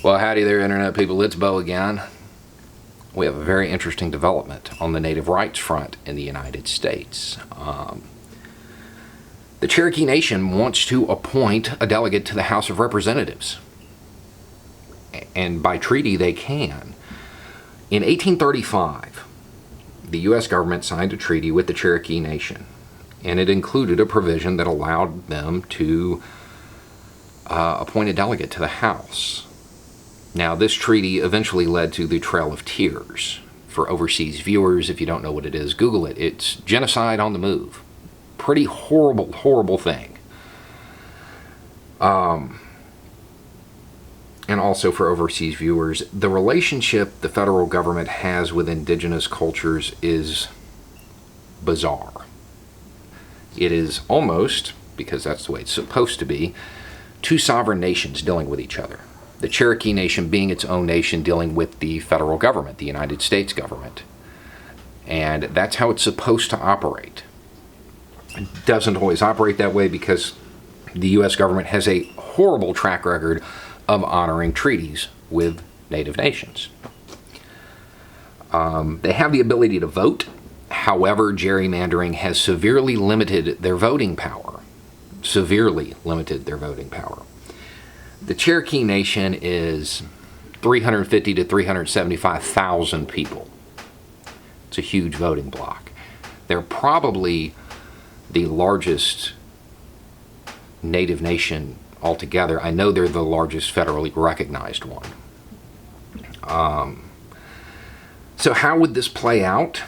Well, howdy there, Internet people. It's Bo again. We have a very interesting development on the native rights front in the United States. The Cherokee Nation wants to appoint a delegate to the House of Representatives. And by treaty, they can. In 1835, the U.S. government signed a treaty with the Cherokee Nation, and it included a provision that allowed them to appoint a delegate to the House. Now, this treaty eventually led to the Trail of Tears. For overseas viewers, if you don't know what it is, Google it. It's genocide on the move. Pretty horrible, horrible thing. And also for overseas viewers, the relationship the federal government has with indigenous cultures is bizarre. It is almost, because that's the way it's supposed to be, two sovereign nations dealing with each other. The Cherokee Nation being its own nation dealing with the federal government, the United States government. And that's how it's supposed to operate. It doesn't always operate that way because the U.S. government has a horrible track record of honoring treaties with native nations. They have the ability to vote. However, gerrymandering has severely limited their voting power. Severely limited their voting power. The Cherokee Nation is 350 to 375,000 people. It's a huge voting bloc. They're probably the largest native nation altogether. I know they're the largest federally recognized one. So how would this play out?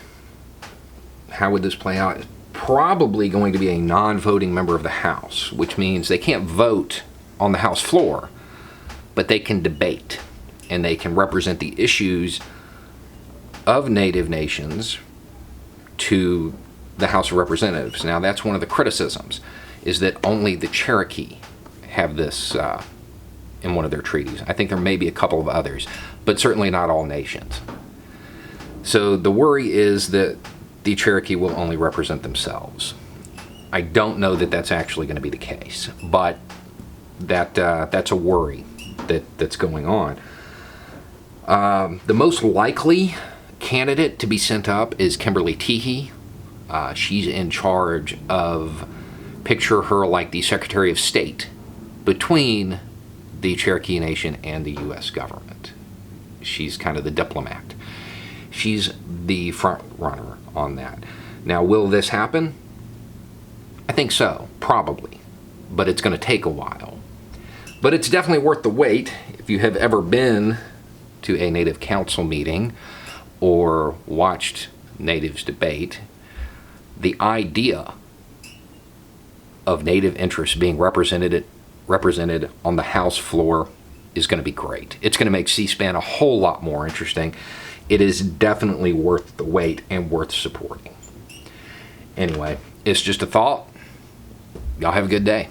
How would this play out? It's probably going to be a non-voting member of the House, which means they can't vote on the House floor, but they can debate and they can represent the issues of native nations to the House of Representatives. Now, that's one of the criticisms, is that only the Cherokee have this in one of their treaties. I think there may be a couple of others, but certainly not all nations. So the worry is that the Cherokee will only represent themselves. I don't know that that's actually going to be the case, but that's a worry that's going on. The most likely candidate to be sent up is Kimberly Teehee. She's in charge of, picture her like the Secretary of State between the Cherokee Nation and the U.S. government. She's kind of the diplomat. She's the front runner on that. Now, will this happen? I think so, probably, but it's going to take a while. But it's definitely worth the wait. If you have ever been to a Native Council meeting or watched natives debate, the idea of native interests being represented on the House floor is going to be great. It's going to make C-SPAN a whole lot more interesting. It is definitely worth the wait and worth supporting. Anyway, it's just a thought. Y'all have a good day.